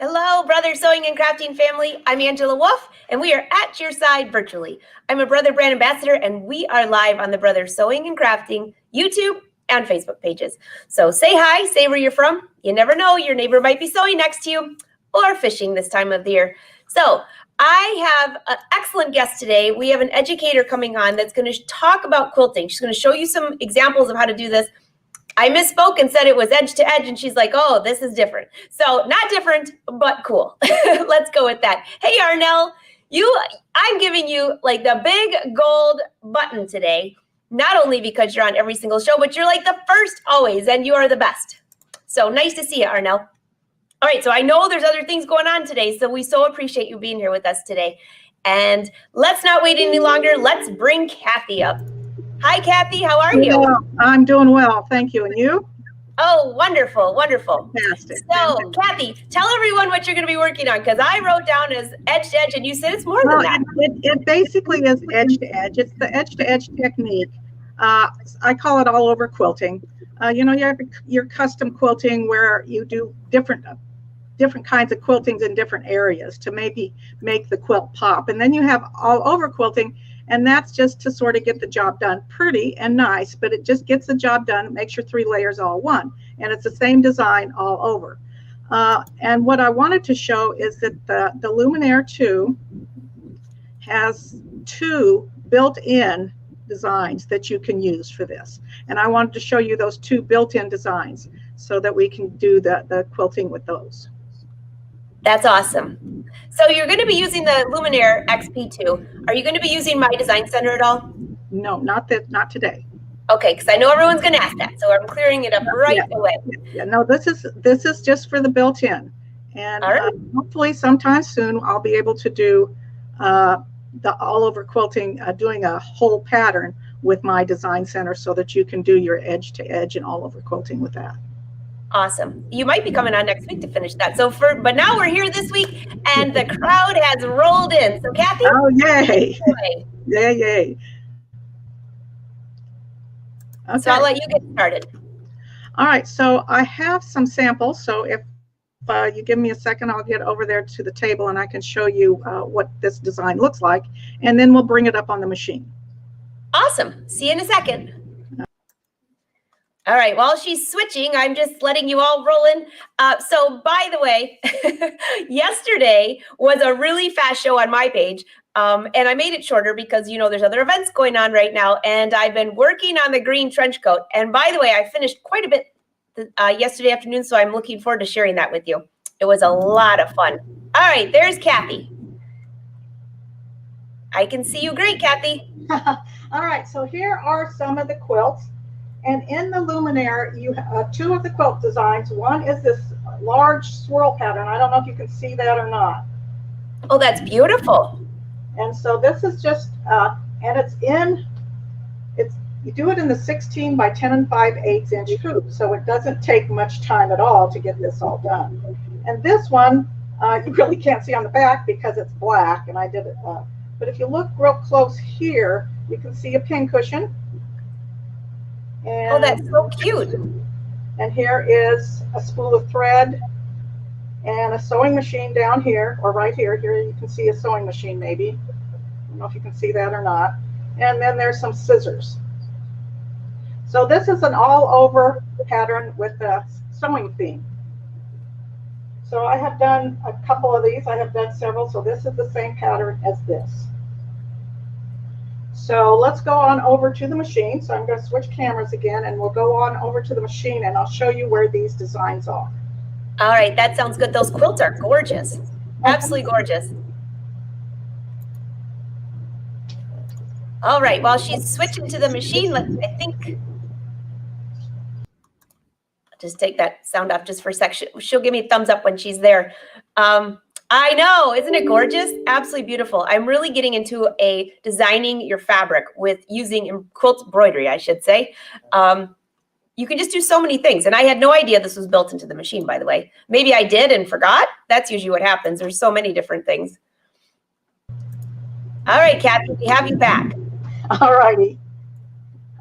Hello, Brother Sewing and Crafting family. I'm Angela Wolf, and we are at your side virtually. I'm a Brother Brand Ambassador, and we are live on the Brother Sewing and Crafting YouTube and Facebook pages. So say hi, say where you're from. You never know, your neighbor might be sewing next to you or fishing this time of the year. So I have an excellent guest today. We have an educator coming on that's going to talk about quilting. She's going to show you some examples of how to do this. I misspoke and said it was edge to edge, and she's like, oh, this is different. So not different, but cool. Let's go with that. Hey, Arnell, I'm giving you like the big gold button today, not only because you're on every single show, but you're like the first always, and you are the best. So nice to see you, Arnell. All right, so I know there's other things going on today, so we so appreciate you being here with us today. And let's not wait any longer. Let's bring Cathy up. Hi, Cathy. How are you? I'm doing well. Thank you. And you? Oh, wonderful. Wonderful. Fantastic. So, Cathy, tell everyone what you're going to be working on, because I wrote down as edge to edge, and you said it's more than that. It basically is edge to edge. It's the edge to edge technique. I call it all over quilting. You have your custom quilting where you do different kinds of quiltings in different areas to maybe make the quilt pop. And then you have all over quilting. And that's just to sort of get the job done pretty and nice, but it just gets the job done. It makes your 3 layers all one. And it's the same design all over. And what I wanted to show is that the Luminaire 2 has 2 built-in designs that you can use for this. And I wanted to show you those 2 built-in designs so that we can do the quilting with those. That's awesome. So you're going to be using the Luminaire XP2. Are you going to be using My Design Center at all? No, not today. Okay, because I know everyone's going to ask that, so I'm clearing it up right away. Yeah, no, this is just for the built-in, and hopefully sometime soon I'll be able to do the all-over quilting, doing a whole pattern with My Design Center, so that you can do your edge-to-edge and all-over quilting with that. Awesome. You might be coming on next week to finish that. But now we're here this week, and the crowd has rolled in. So, Cathy. Oh, yay. Yay. Okay. So I'll let you get started. All right. So I have some samples. So if you give me a second, I'll get over there to the table and I can show you what this design looks like. And then we'll bring it up on the machine. Awesome. See you in a second. All right, while she's switching, I'm just letting you all roll in. So by the way, yesterday was a really fast show on my page, and I made it shorter because, there's other events going on right now, and I've been working on the green trench coat. And by the way, I finished quite a bit yesterday afternoon, so I'm looking forward to sharing that with you. It was a lot of fun. All right, there's Cathy. I can see you great, Cathy. All right, so here are some of the quilts. And in the Luminaire, you have 2 of the quilt designs. One is this large swirl pattern. I don't know if you can see that or not. Oh, that's beautiful. And so this is just, and you do it in the 16 by 10 5/8 inch hoop. So it doesn't take much time at all to get this all done. And this one, you really can't see on the back because it's black, and I did it. But if you look real close here, you can see a pin cushion. And, oh, that's so cute. And here is a spool of thread and a sewing machine down here, or right here. Here you can see a sewing machine maybe. I don't know if you can see that or not. And then there's some scissors. So this is an all-over pattern with a sewing theme. So I have done a couple of these. I have done several. So this is the same pattern as this. So let's go on over to the machine. So I'm going to switch cameras again, and we'll go on over to the machine, and I'll show you where these designs are. All right, that sounds good. Those quilts are gorgeous. Absolutely gorgeous. All right, while she's switching to the machine, I'll just take that sound off just for a sec. She'll give me a thumbs up when she's there. I know, isn't it gorgeous? Absolutely beautiful. I'm really getting into designing your fabric with using quilt embroidery, I should say. You can just do so many things. And I had no idea this was built into the machine, by the way. Maybe I did and forgot. That's usually what happens. There's so many different things. All right, Cathy, we have you back. All righty.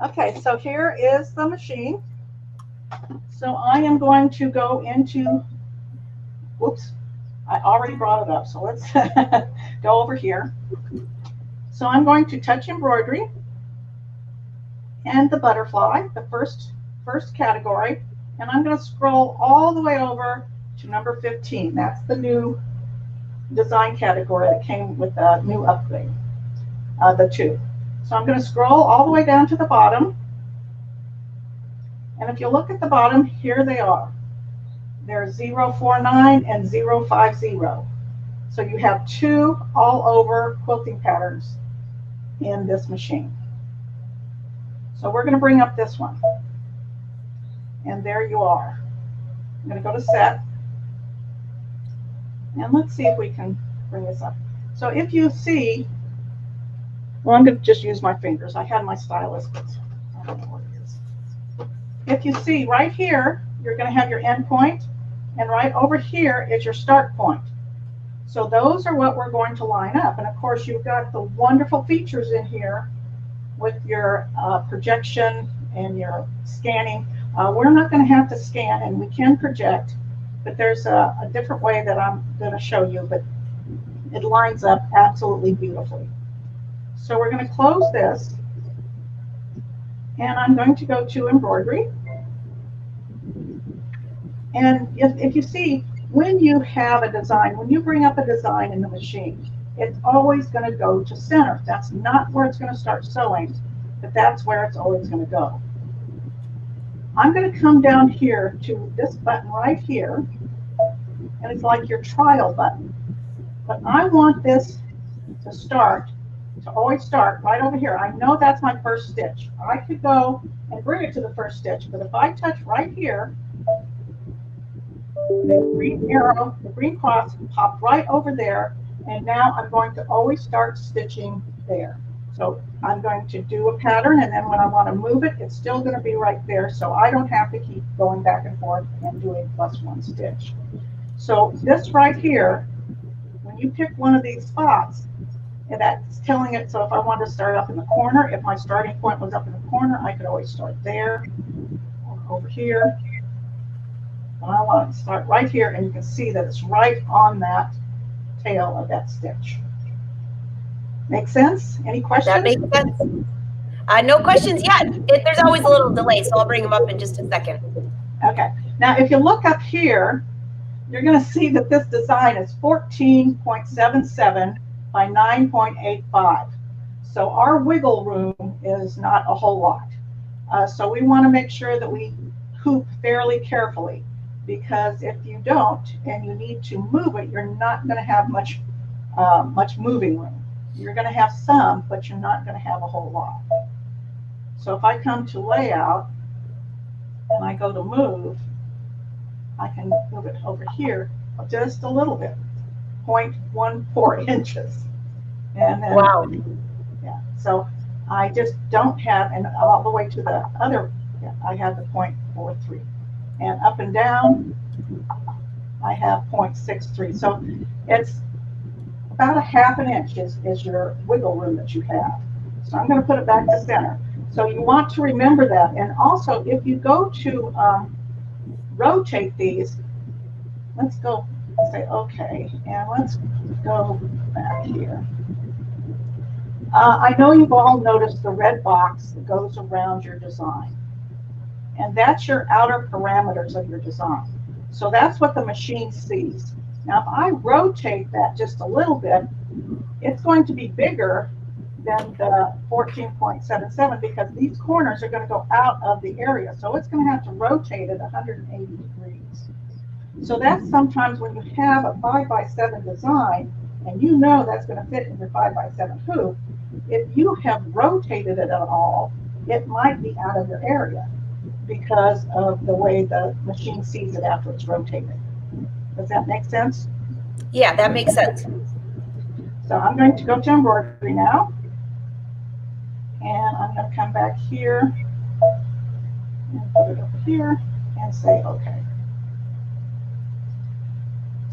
Okay, so here is the machine. So I am going to go into, whoops, I already brought it up, so let's go over here. So I'm going to touch embroidery and the butterfly, the first category, and I'm going to scroll all the way over to number 15. That's the new design category that came with the new upgrade, the 2. So I'm going to scroll all the way down to the bottom, and if you look at the bottom, here they are. They're 049 and 050. So you have 2 all over quilting patterns in this machine. So we're going to bring up this one. And there you are. I'm going to go to set. And let's see if we can bring this up. So if you see, well, I'm going to just use my fingers. I had my stylus, but I don't know what it is. If you see right here, you're going to have your end point. And right over here is your start point. So those are what we're going to line up. And of course, you've got the wonderful features in here with your projection and your scanning. We're not going to have to scan, and we can project, but there's a different way that I'm going to show you, but it lines up absolutely beautifully. So we're going to close this, and I'm going to go to embroidery. And if you see, when you have a design, when you bring up a design in the machine, it's always going to go to center. That's not where it's going to start sewing, but that's where it's always going to go. I'm going to come down here to this button right here, and it's like your trial button. But I want this to always start right over here. I know that's my first stitch. I could go and bring it to the first stitch, but if I touch right here, the green arrow, the green cross popped right over there, and now I'm going to always start stitching there. So I'm going to do a pattern, and then when I want to move it, it's still going to be right there, so I don't have to keep going back and forth and doing +1 stitch. So this right here, when you pick one of these spots, and that's telling it, so if I wanted to start up in the corner, if my starting point was up in the corner, I could always start there or over here. And I want to start right here, and you can see that it's right on that tail of that stitch. Make sense? Any questions? That makes sense. No questions yet. There's always a little delay, so I'll bring them up in just a second. Okay. Now, if you look up here, you're going to see that this design is 14.77 by 9.85. So our wiggle room is not a whole lot. So we want to make sure that we hoop fairly carefully, because if you don't and you need to move it, you're not going to have much moving room. You're going to have some, but you're not going to have a whole lot. So if I come to layout and I go to move, I can move it over here just a little bit, 0.14 inches. And then, wow. Yeah, so I just don't have, and all the way to the other, yeah, I have the 0.43. And up and down, I have 0.63. So it's about a ½ inch is your wiggle room that you have. So I'm going to put it back to center. So you want to remember that. And also, if you go to rotate these, let's go say okay, and let's go back here. I know you've all noticed the red box that goes around your design. And that's your outer parameters of your design. So that's what the machine sees. Now, if I rotate that just a little bit, it's going to be bigger than the 14.77 because these corners are going to go out of the area. So it's going to have to rotate at 180 degrees. So that's sometimes when you have a 5x7 design, and you know that's going to fit in your 5x7 hoop, if you have rotated it at all, it might be out of your area because of the way the machine sees it after it's rotated. Does that make sense? Yeah, that makes sense. So I'm going to go to embroidery now. And I'm going to come back here and put it over here and say okay.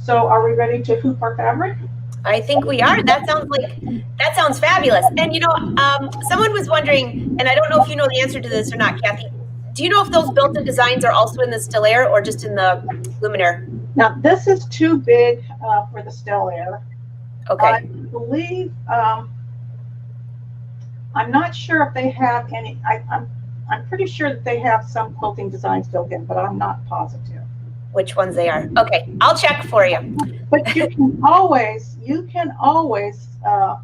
So are we ready to hoop our fabric? I think we are. That sounds fabulous. And you know, someone was wondering, and I don't know if you know the answer to this or not, Cathy. Do you know if those built-in designs are also in the still air or just in the luminaire? Now this is too big for the Stellaire. Okay. I believe, I'm not sure if they have any, I'm pretty sure that they have some quilting designs built in, but I'm not positive. Which ones they are. Okay, I'll check for you. But you can always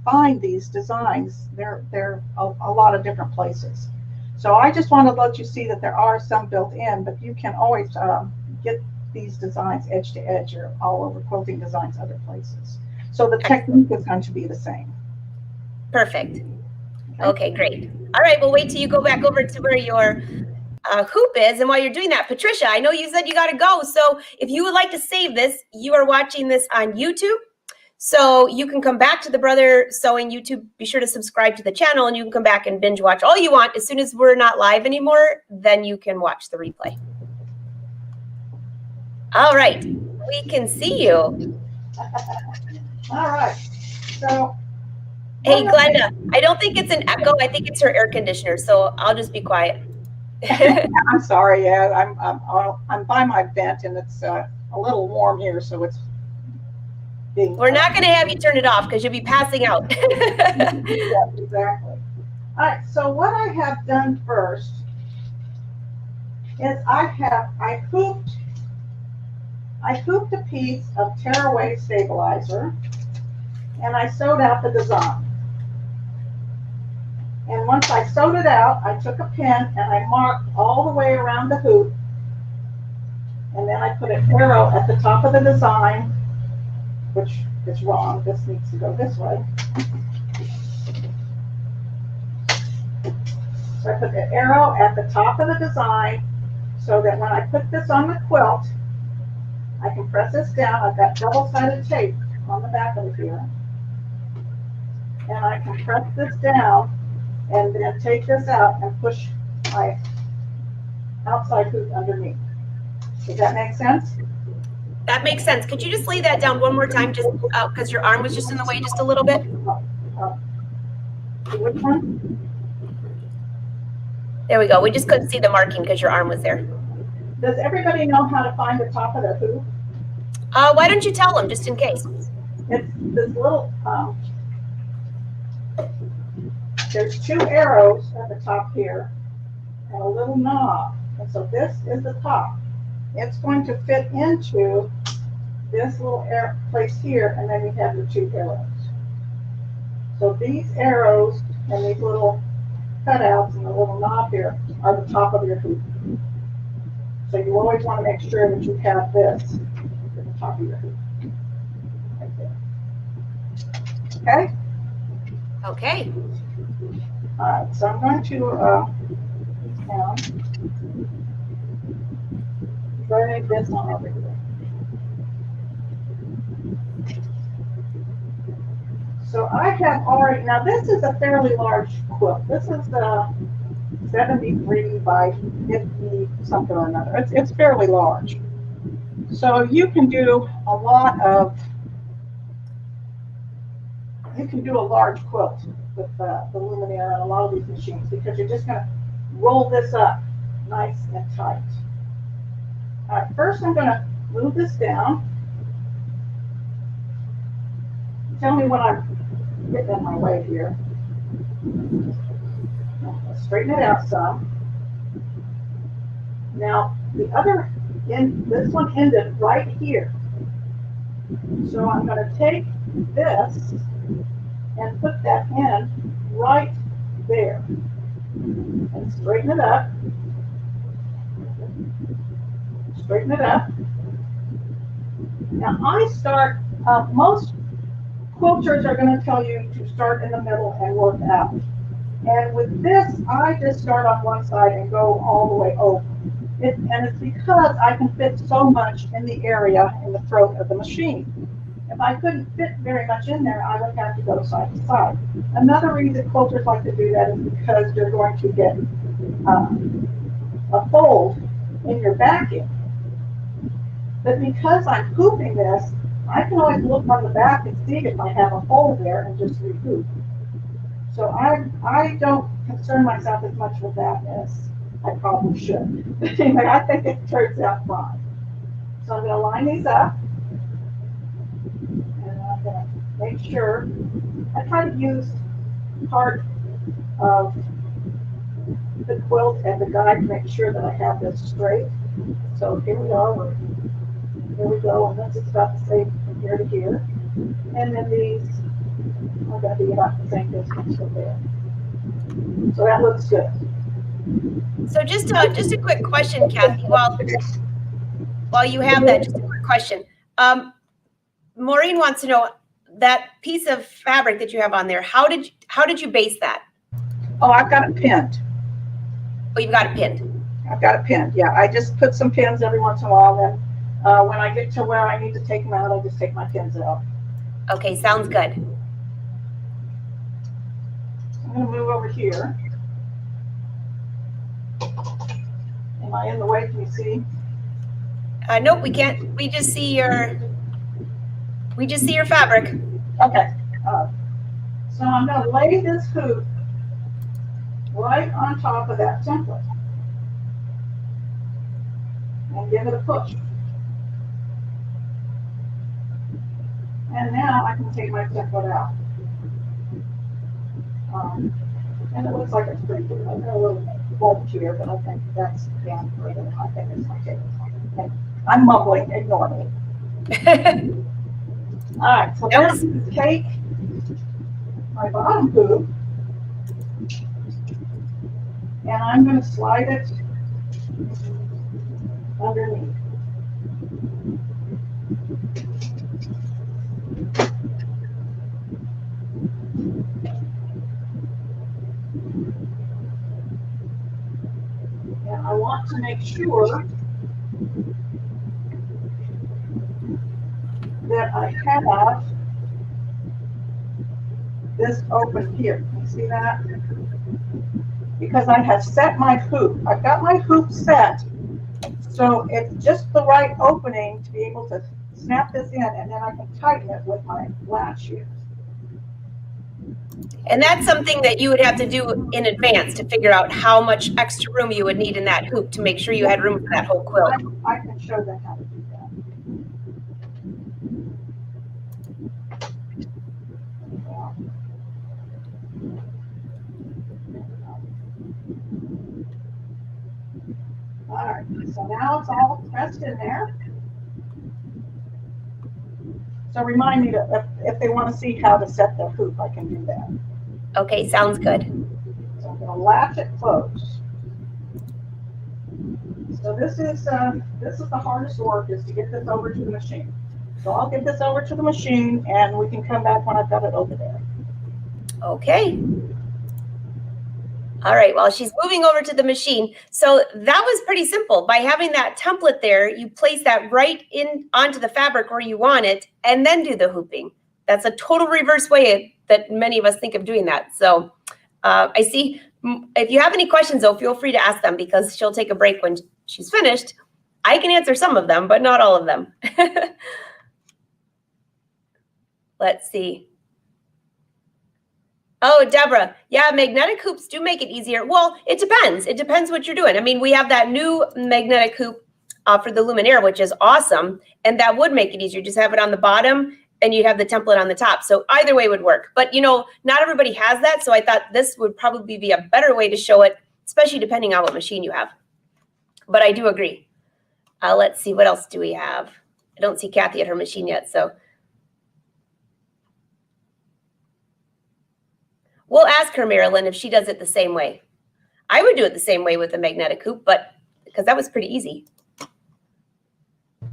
find these designs. They're a lot of different places. So I just want to let you see that there are some built in, but you can always get these designs edge to edge or all over Quilting Designs other places. So the technique is going to be the same. Perfect. Okay, great. All right, we'll wait till you go back over to where your hoop is. And while you're doing that, Patricia, I know you said you got to go. So if you would like to save this, you are watching this on YouTube. So you can come back to the Brother Sewing YouTube. Be sure to subscribe to the channel and you can come back and binge watch all you want. As soon as we're not live anymore, then you can watch the replay. All right, we can see you. All right. So, hey, Glenda, I don't think it's an echo. I think it's her air conditioner. So I'll just be quiet. I'm sorry. Yeah, I'm by my vent and it's a little warm here, so it's being. We're not going to have you turn it off because you'll be passing out. Yeah, exactly. All right. So what I have done first is I hooped a piece of tearaway stabilizer and I sewed out the design. And once I sewed it out, I took a pin and I marked all the way around the hoop. And then I put an arrow at the top of the design, which is wrong. This needs to go this way. So I put the arrow at the top of the design so that when I put this on the quilt, I can press this down. I've got double-sided tape on the back of it here. And I can press this down and then take this out and push my outside hoop underneath. Does that make sense? That makes sense. Could you just lay that down one more time, just because your arm was just in the way just a little bit? Which one? There we go. We just couldn't see the marking because your arm was there. Does everybody know how to find the top of their hoop? Why don't you tell them, just in case? It's this little, there's two arrows at the top here and a little knob. And so this is the top. It's going to fit into this little place here, and then you have your two arrows. So these arrows and these little cutouts and the little knob here are the top of your hoop. So you always want to make sure that you have this at the top of your hoop. Right there. Okay? Okay. All right, so I'm going to now drag this on over here. So I have already, now this is a fairly large quilt. This is 73 by 50 something or another. It's fairly large. So you can do a large quilt with the Luminaire and a lot of these machines because you're just going to roll this up nice and tight. All right, first I'm going to move this down. Tell me when I'm getting in my way here. Let's straighten it out some. Now the other end, this one ended right here. So I'm going to take this and put that in right there and straighten it up. Straighten it up. Now I start, most quilters are going to tell you to start in the middle and work out. And with this, I just start on one side and go all the way over. And it's because I can fit so much in the area in the throat of the machine. If I couldn't fit very much in there, I would have to go side to side. Another reason quilters like to do that is because you're going to get a fold in your backing. But because I'm hooping this, I can always look on the back and see if I have a fold there and just rehoop. So I don't concern myself as much with that as I probably should. But anyway, I think it turns out fine. So I'm going to line these up. And I'm going to make sure, I try to use part of the quilt and the guide to make sure that I have this straight. So here we are, here we go, and this is about the same from here to here. And then these are going to be about the same distance from there. So that looks good. So just a quick question, Cathy, while you have that, just a quick question. Maureen wants to know that piece of fabric that you have on there, how did you base that? Oh, I've got it pinned. Oh, you've got it pinned. I've got it pinned. Yeah, I just put some pins every once in a while. Then when I get to where I need to take them out, I just take my pins out. Okay, sounds good. I'm going to move over here. Am I in the way? Can you see? Nope, we can't. We just see your fabric. Okay. So I'm going to lay this hoop right on top of that template and give it a push. And now I can take my template out. And it looks like it's pretty good. I've got a little bulge here, but I think that's down further. I think it's my table. Okay. I'm mumbling, ignore me. All right, so now take my bottom hoop and I'm going to slide it underneath. And I want to make sure that I have this open here. Can you see that? Because I have set my hoop. I've got my hoop set, so it's just the right opening to be able to snap this in, and then I can tighten it with my latch here. And that's something that you would have to do in advance to figure out how much extra room you would need in that hoop to make sure you had room for that whole quilt. I can show them how to do that. All right, so now it's all pressed in there. So remind me to, if they want to see how to set their hoop, I can do that. Okay, sounds good. So I'm going to latch it closed. So this is the hardest work, is to get this over to the machine. So I'll get this over to the machine and we can come back when I've got it over there. Okay. All right, well, she's moving over to the machine. So that was pretty simple. By having that template there, you place that right in onto the fabric where you want it and then do the hooping. That's a total reverse way that many of us think of doing that. So I see, if you have any questions though, feel free to ask them because she'll take a break when she's finished. I can answer some of them, but not all of them. Let's see. Oh, Deborah, yeah, magnetic hoops do make it easier. Well, it depends. It depends what you're doing. I mean, we have that new magnetic hoop for the Luminaire, which is awesome. And that would make it easier. Just have it on the bottom and you'd have the template on the top. So either way would work. But, you know, not everybody has that. So I thought this would probably be a better way to show it, especially depending on what machine you have. But I do agree. Let's see, what else do we have? I don't see Cathy at her machine yet, so. We'll ask her, Marilyn, if she does it the same way. I would do it the same way with the magnetic hoop, but because that was pretty easy.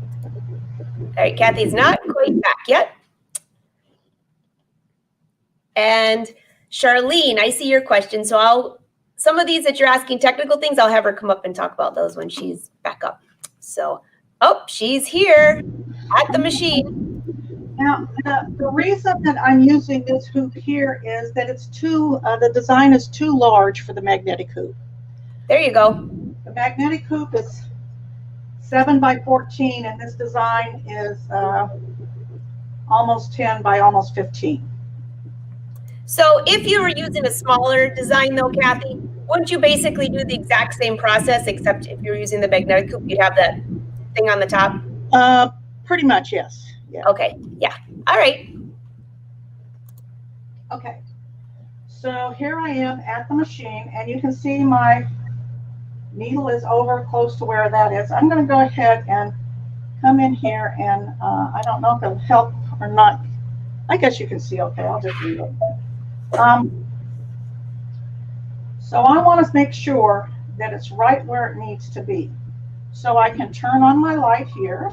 All right, Cathy's not quite back yet. And Charlene, I see your question. So some of these that you're asking technical things, I'll have her come up and talk about those when she's back up. So, oh, she's here at the machine. Now, the reason that I'm using this hoop here is that it's the design is too large for the magnetic hoop. There you go. The magnetic hoop is 7 by 14, and this design is almost 10 by almost 15. So if you were using a smaller design though, Cathy, wouldn't you basically do the exact same process, except if you're using the magnetic hoop, you'd have that thing on the top? Pretty much, yes. Yeah. Okay, yeah. All right. Okay. So here I am at the machine, and you can see my needle is over close to where that is. I'm going to go ahead and come in here, and I don't know if it'll help or not. I guess you can see okay. I'll just leave it. So I want to make sure that it's right where it needs to be. So I can turn on my light here,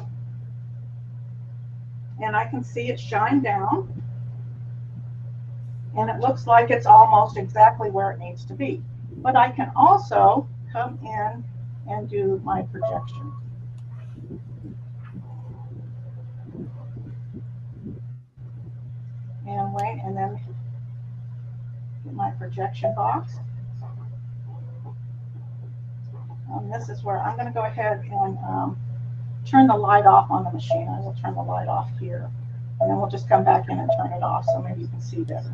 and I can see it shine down. And it looks like it's almost exactly where it needs to be. But I can also come in and do my projection. And wait, and then get my projection box. This is where I'm going to go ahead and turn the light off on the machine. I will turn the light off here. And then we'll just come back in and turn it off so maybe you can see better.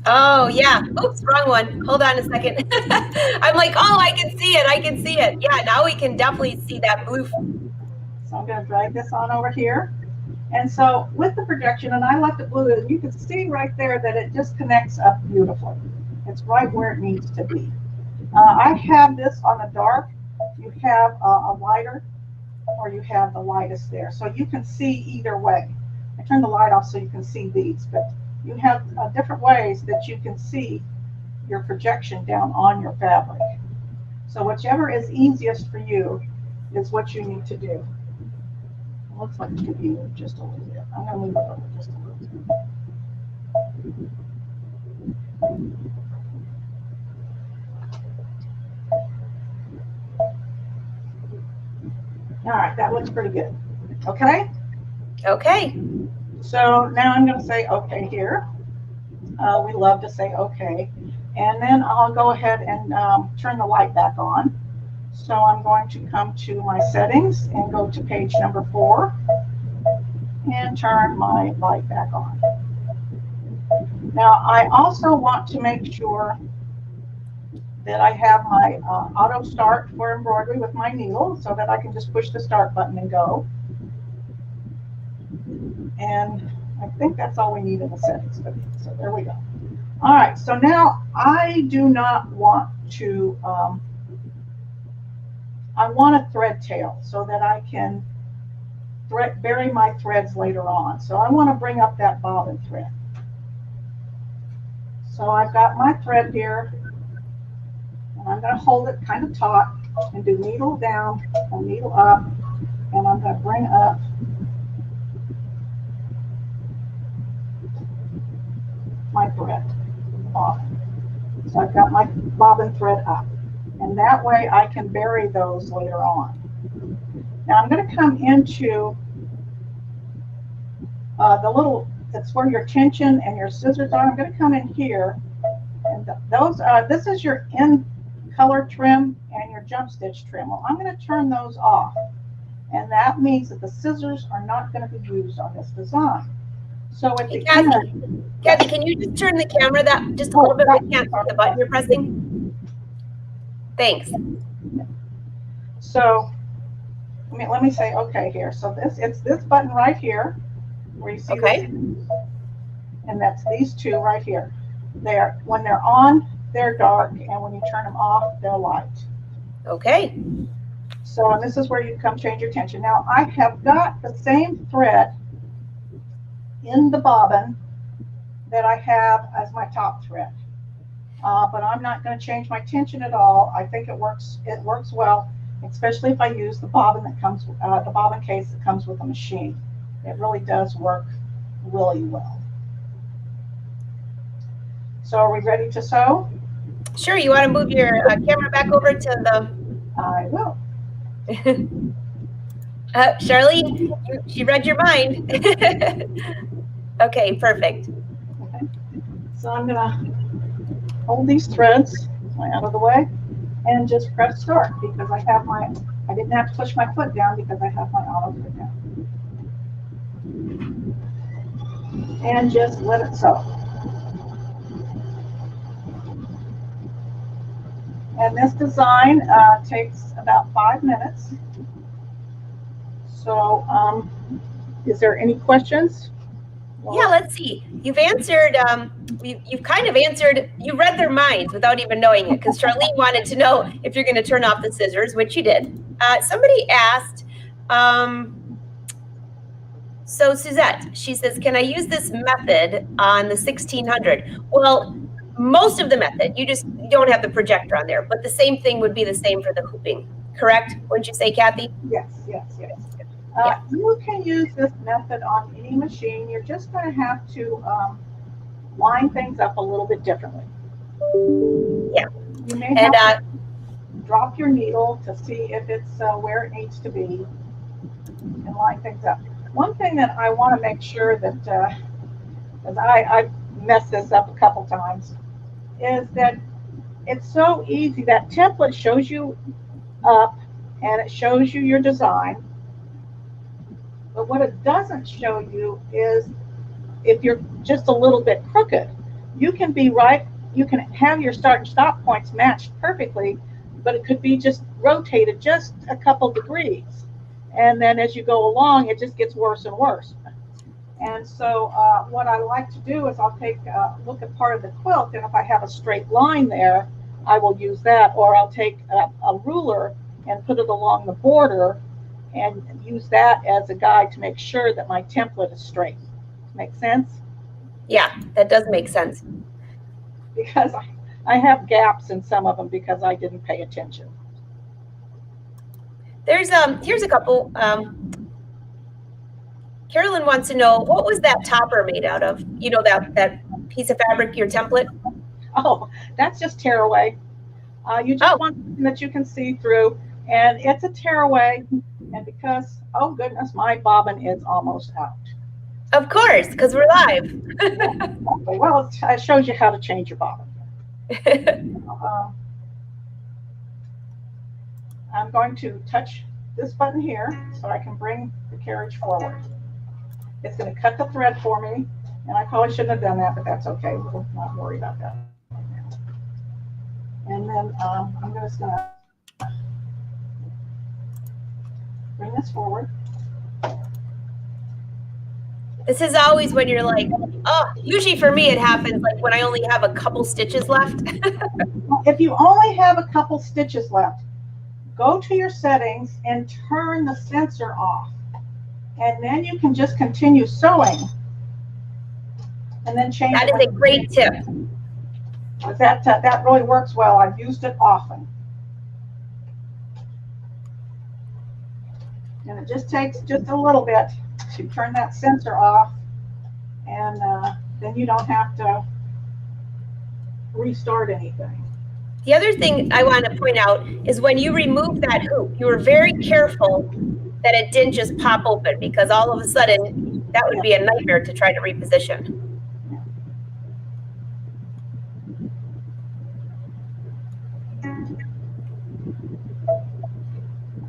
Oh, yeah. Oops, wrong one. Hold on a second. I'm like, oh, I can see it. I can see it. Yeah, now we can definitely see that blue. So I'm going to drag this on over here. And so with the projection, and I left it blue, you can see right there that it just connects up beautifully. It's right where it needs to be. I have this on the dark. You have a lighter, or you have the lightest there. So you can see either way. I turned the light off so you can see these, but you have different ways that you can see your projection down on your fabric. So whichever is easiest for you is what you need to do. It looks like it could be just a little bit. I'm going to move it over just a little bit. All right, that looks pretty good. Okay? Okay. So now I'm going to say okay here. We love to say okay. And then I'll go ahead and turn the light back on. So I'm going to come to my settings and go to page number 4 and turn my light back on. Now I also want to make sure that I have my auto start for embroidery with my needle so that I can just push the start button and go. And I think that's all we need in the settings. So there we go. All right, so now I do not want to, I want a thread tail so that I can bury my threads later on. So I want to bring up that bobbin thread. So I've got my thread here, and I'm going to hold it kind of taut and do needle down and needle up, and I'm going to bring up my thread from the bobbin. So I've got my bobbin thread up, and that way I can bury those later on. Now I'm going to come into the little, it's where your tension and your scissors are. I'm going to come in here, and those this is your end color trim and your jump stitch trim. Well, I'm going to turn those off, and that means that the scissors are not going to be used on this design. So at the end, Cathy, can you just turn the camera that just a little bit? We can't see the button you're pressing. Thanks. So let me say okay here. So it's this button right here where you see okay. And that's these two right here. When they're on, they're dark, and when you turn them off, they're light. Okay. So and this is where you come change your tension. Now I have got the same thread in the bobbin that I have as my top thread, but I'm not going to change my tension at all. I think it works well, especially if I use the bobbin that comes the bobbin case that comes with the machine. It really does work really well. So are we ready to sew? Sure. You want to move your camera back over to the? I will. Charlie, she read your mind. Okay, perfect. Okay. So I'm going to hold these threads out of the way and just press start because I didn't have to push my foot down because I have my auto thread down. and just let it sew. And this design takes about 5 minutes. So is there any questions? Yeah, let's see. You've answered, you've kind of answered, you read their minds without even knowing it, because Charlene wanted to know if you're going to turn off the scissors, which you did. Somebody asked, so Suzette, she says, can I use this method on the 1600? Well, most of the method, you just don't have the projector on there, but the same thing would be the same for the hooping, correct? Wouldn't you say, Kathy? Yes, yes, yes. Yeah. You can use this method on any machine. You're just going to have to line things up a little bit differently. Yeah. You may have to drop your needle to see if it's where it needs to be and line things up. One thing that I want to make sure that, because I've messed this up a couple times, is that it's so easy. That template shows you up and it shows you your design. But what it doesn't show you is if you're just a little bit crooked. You can be right, you can have your start and stop points matched perfectly, but it could be just rotated just a couple degrees. And then as you go along, it just gets worse and worse. And so what I like to do is I'll take a look at part of the quilt, and if I have a straight line there, I will use that, or I'll take a ruler and put it along the border and use that as a guide to make sure that my template is straight. Make sense? Yeah, that does make sense. Because I have gaps in some of them because I didn't pay attention. There's here's a couple. Carolyn wants to know, what was that topper made out of? You know, that piece of fabric, your template? Oh, that's just tearaway. You just want something that you can see through, and it's a tearaway. And because, oh goodness, my bobbin is almost out. Of course, because we're live. Well, it shows you how to change your bobbin. I'm going to touch this button here so I can bring the carriage forward. It's going to cut the thread for me, and I probably shouldn't have done that, but that's okay. We'll not worry about that. And then I'm just going to bring this forward. This is always when you're like, oh, usually for me it happens like when I only have a couple stitches left. If you only have a couple stitches left, go to your settings and turn the sensor off. And then you can just continue sewing. And then change. That is a great tip. That really works well. I've used it often. And it just takes just a little bit to turn that sensor off, and then you don't have to restart anything. The other thing I want to point out is when you remove that hoop, you were very careful that it didn't just pop open, because all of a sudden that would be a nightmare to try to reposition.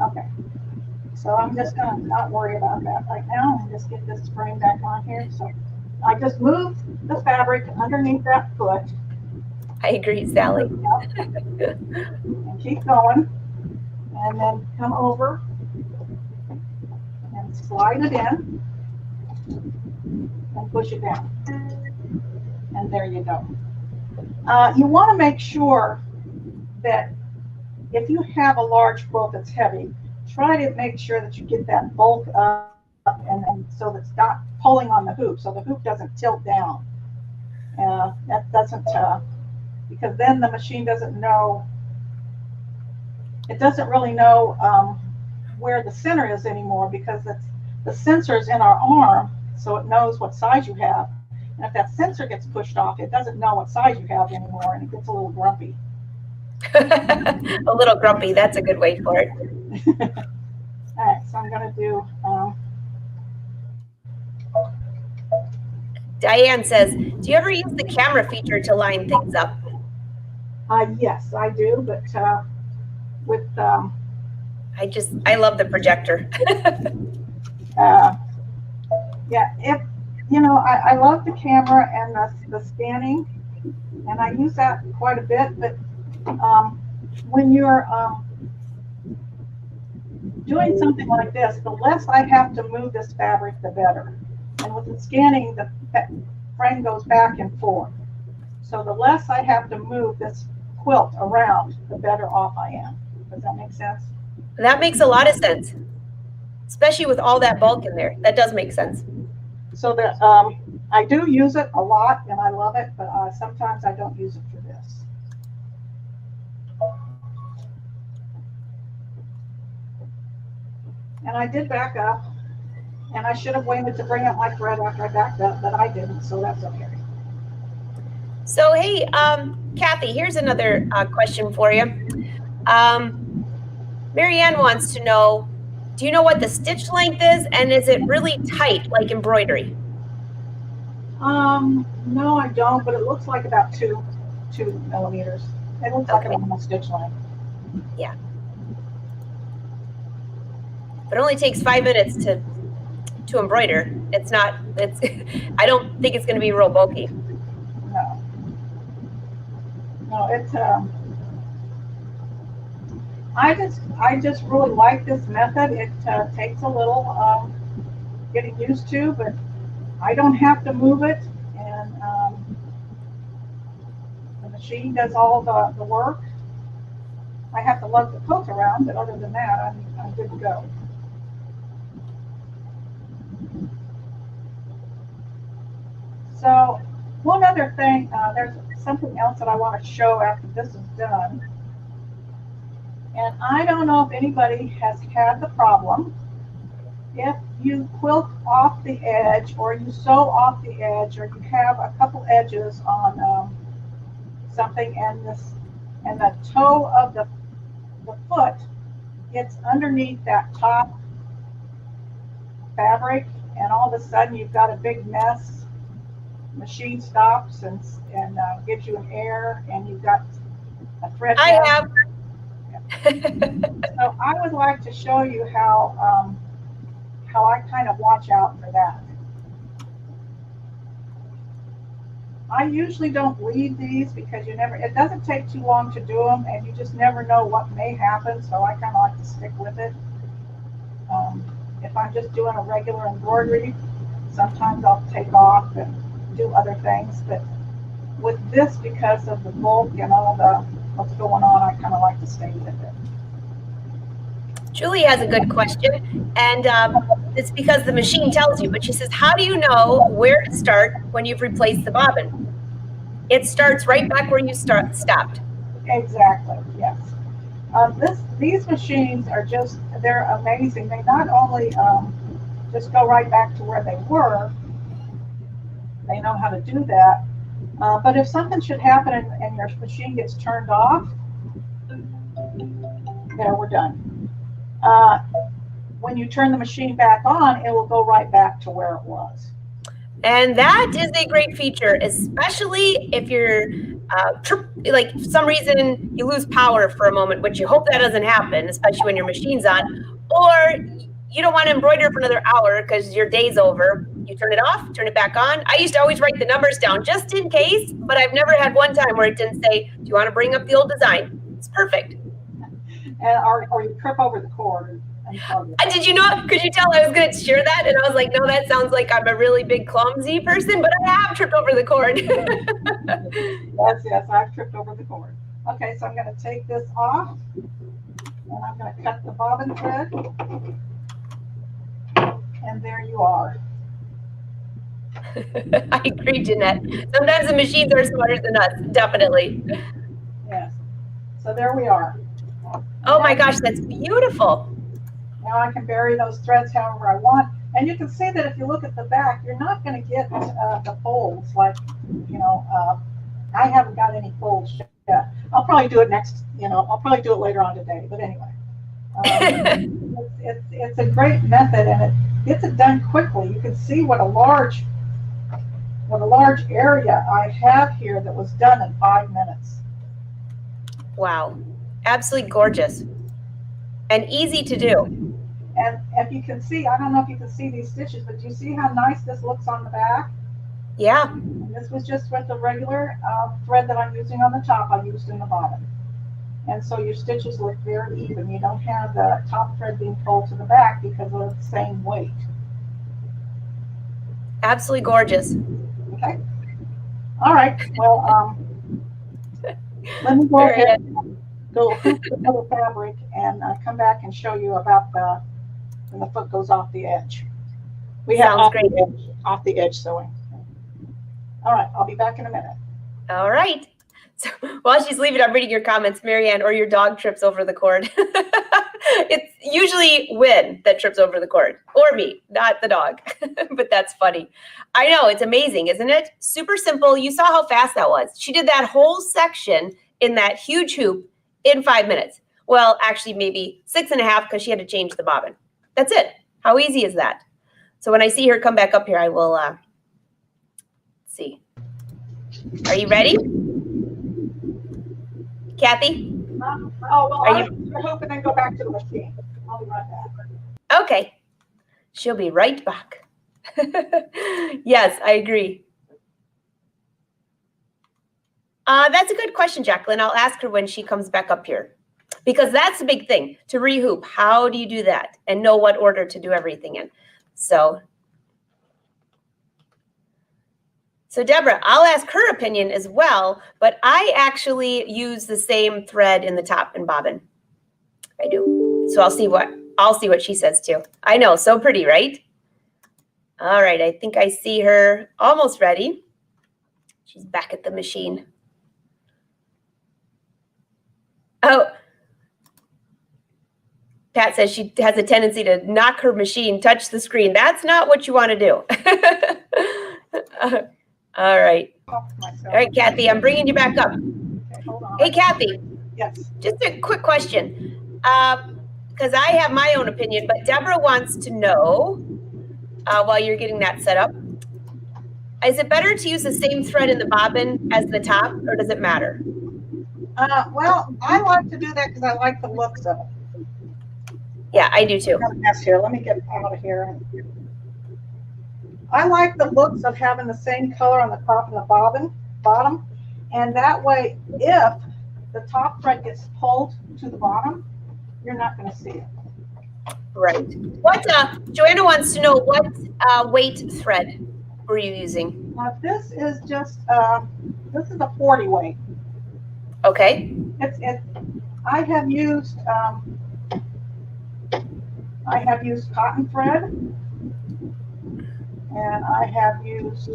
Okay, so I'm just going to not worry about that right now and just get this spring back on here. So I just moved the fabric underneath that foot. I agree, Sally. And keep going, and then come over and slide it in and push it down. And there you go. You want to make sure that if you have a large quilt that's heavy, try to make sure that you get that bulk up and so that it's not pulling on the hoop, so the hoop doesn't tilt down. That doesn't, because then the machine doesn't know, it doesn't really know where the center is anymore, because the sensor's in our arm, so it knows what size you have. And if that sensor gets pushed off, it doesn't know what size you have anymore, and it gets a little grumpy. A little grumpy, that's a good way for it. All right, so I'm going to do. Diane says, do you ever use the camera feature to line things up? Yes, I do, but with. I love the projector. Yeah, you know, I love the camera and the scanning, and I use that quite a bit. But when you're doing something like this, the less I have to move this fabric, the better. And with the scanning, the frame goes back and forth. So the less I have to move this quilt around, the better off I am. Does that make sense? That makes a lot of sense, especially with all that bulk in there. That does make sense. So that I do use it a lot and I love it, but sometimes I don't use it for this. And I did back up, and I should have waited to bring up my thread after I backed up, but I didn't, so that's okay. So, hey, Cathy, here's another question for you. Marianne wants to know, do you know what the stitch length is, and is it really tight like embroidery? No, I don't, but it looks like about 2 millimeters. It looks like a normal stitch length. Yeah. But it only takes 5 minutes to embroider. It's not, I don't think it's going to be real bulky. No. No, it's, I just really like this method. It takes a little getting used to, but I don't have to move it, and the machine does all the work. I have to lug the quilt around, but other than that, I'm good to go. So one other thing, there's something else that I want to show after this is done. And I don't know if anybody has had the problem. If you quilt off the edge, or you sew off the edge, or you have a couple edges on something, and the toe of the foot gets underneath that top fabric, and all of a sudden you've got a big mess. Machine stops and gives you an error, and you've got a thread. I have. So I would like to show you how I kind of watch out for that. I usually don't leave these because it doesn't take too long to do them, and you just never know what may happen, so I kind of like to stick with it. If I'm just doing a regular embroidery, sometimes I'll take off and do other things, but with this, because of the bulk and all what's going on, I kind of like to stay with it. Julie has a good question, and it's because the machine tells you, but she says, how do you know where to start when you've replaced the bobbin? It starts right back where you stopped. Exactly, yes. These machines are they're amazing. They not only just go right back to where they were, they know how to do that, but if something should happen and your machine gets turned off, there, we're done. When you turn the machine back on, it will go right back to where it was. And that is a great feature, especially if you're like for some reason you lose power for a moment, which you hope that doesn't happen, especially when your machine's on, or you don't want to embroider for another hour because your day's over. You turn it off, turn it back on. I used to always write the numbers down just in case, but I've never had one time where it didn't say, do you want to bring up the old design? It's perfect. And or you trip over the cord. Did you know? Could you tell I was going to share that? And I was like, no, that sounds like I'm a really big clumsy person, but I have tripped over the cord. Yes, I've tripped over the cord. Okay, so I'm going to take this off, and I'm going to cut the bobbin thread, and there you are. I agree, Jeanette. Sometimes the machines are smarter than us, definitely. Yes. So there we are. Oh my gosh, that's beautiful. Now I can bury those threads however I want. And you can see that if you look at the back, you're not going to get the folds like, I haven't got any folds yet. I'll probably do it I'll probably do it later on today. But anyway, it's a great method, and it gets it done quickly. You can see what a large area I have here that was done in 5 minutes. Wow, absolutely gorgeous and easy to do. And if you can see, I don't know if you can see these stitches, but do you see how nice this looks on the back? Yeah. And this was just with the regular thread that I'm using on the top, I used in the bottom. And so your stitches look very even. You don't have the top thread being pulled to the back because of the same weight. Absolutely gorgeous. Okay. All right. Well, let me go ahead and go hoop the other fabric and come back and show you about when the foot goes off the edge. We have off the edge sewing. All right. I'll be back in a minute. All right. So while she's leaving, I'm reading your comments, Marianne, or your dog trips over the cord. It's usually Win that trips over the cord, or me, not the dog. But that's funny. I know, it's amazing, isn't it? Super simple. You saw how fast that was. She did that whole section in that huge hoop in 5 minutes. Well, actually, maybe 6.5 because she had to change the bobbin. That's it. How easy is that? So when I see her come back up here, I will see. Are you ready? Cathy? Oh, well, I'm hoping and go back to the machine. I'll be right back. Okay. She'll be right back. Yes, I agree. That's a good question, Jacqueline. I'll ask her when she comes back up here. Because that's the big thing, to rehoop. How do you do that? And know what order to do everything in. So Deborah, I'll ask her opinion as well, but I actually use the same thread in the top and bobbin. I do. So I'll see what she says too. I know, so pretty, right? All right, I think I see her almost ready. She's back at the machine. Oh, Pat says she has a tendency to knock her machine, touch the screen. That's not what you want to do. All right. All right, Cathy, I'm bringing you back up. Okay, hold on. Hey, Cathy. Yes. Just a quick question, because I have my own opinion, but Deborah wants to know, while you're getting that set up, is it better to use the same thread in the bobbin as the top, or does it matter? Well, I like to do that because I like the looks of it. Yeah, I do too. I got a mess here. Let me get out of here. I like the looks of having the same color on the top and the bottom, and that way, if the top thread gets pulled to the bottom, you're not going to see it. Right. What Joanna wants to know, what weight thread were you using? This is just this is a 40 weight. Okay. I have used cotton thread, and I have used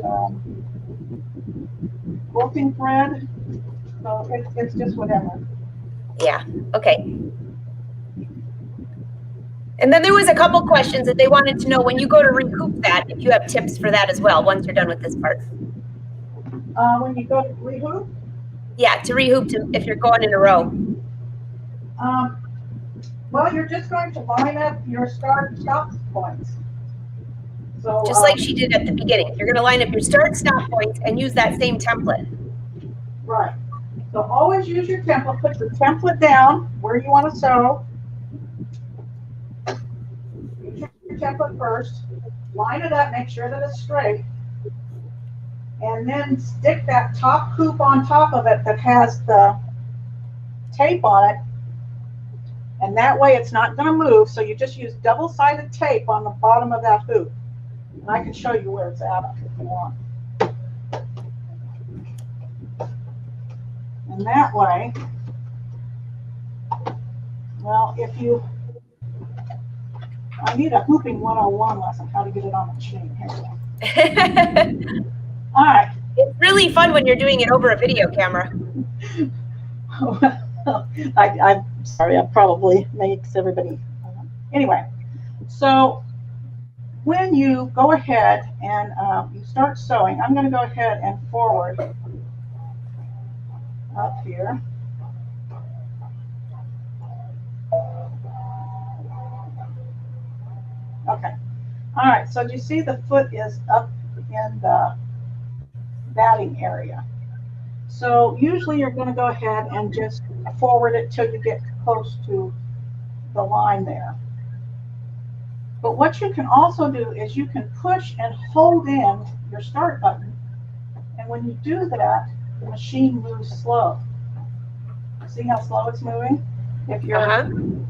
quilting thread, so it's just whatever. Yeah, okay. And then there was a couple questions that they wanted to know when you go to rehoop that, if you have tips for that as well, once you're done with this part. When you go to rehoop? Yeah, to rehoop if you're going in a row. Well, you're just going to line up your start and stop points. So, just like she did at the beginning. You're going to line up your start and stop points and use that same template. Right. So always use your template. Put the template down where you want to sew. Use your template first. Line it up. Make sure that it's straight. And then stick that top hoop on top of it that has the tape on it. And that way it's not going to move. So you just use double-sided tape on the bottom of that hoop. And I can show you where it's at if you want. And that way, well, I need a hooping 101 lesson, how to get it on the machine. Here. All right. It's really fun when you're doing it over a video camera. I'm sorry, I probably makes everybody. Anyway, so when you go ahead and you start sewing, I'm going to go ahead and forward up here. Okay. All right. So do you see the foot is up in the batting area? So usually you're going to go ahead and just forward it till you get close to the line there. But what you can also do is you can push and hold in your start button. And when you do that, the machine moves slow. See how slow it's moving? If you're, and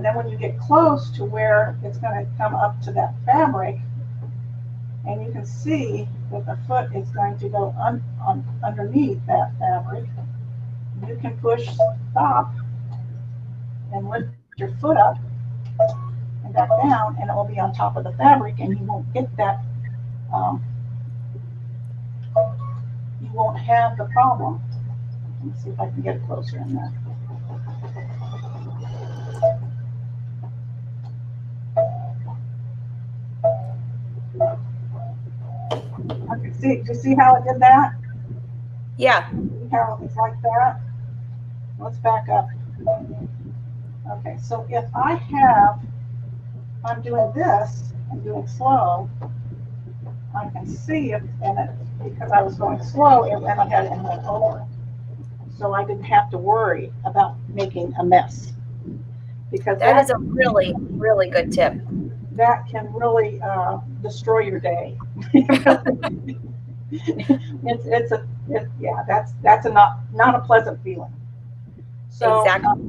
then when you get close to where it's going to come up to that fabric, and you can see that the foot is going to go underneath that fabric, you can push stop and lift your foot up and back down, and it will be on top of the fabric, and you won't get that, you won't have the problem. Let me see if I can get it closer in there. Okay, see, do you see how it did that? Yeah. See how it's like that? Let's back up. Okay, so if I'm doing this and doing slow, I can see it, and it, because I was going slow, it went ahead and went over. So I didn't have to worry about making a mess. Because that is a really, really good tip. That can really destroy your day. That's not a pleasant feeling. So exactly.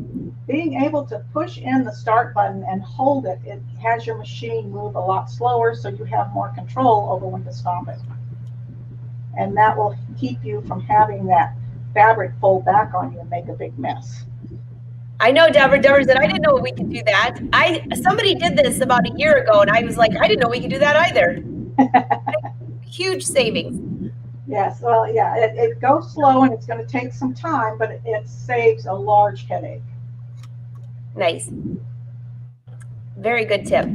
Being able to push in the start button and hold it, it has your machine move a lot slower, so you have more control over when to stop it. And that will keep you from having that fabric fold back on you and make a big mess. I know, Deborah said, I didn't know we could do that. Somebody did this about a year ago, and I was like, I didn't know we could do that either. Huge savings. Yes, well, yeah, it goes slow and it's going to take some time, but it saves a large headache. Nice. Very good tip.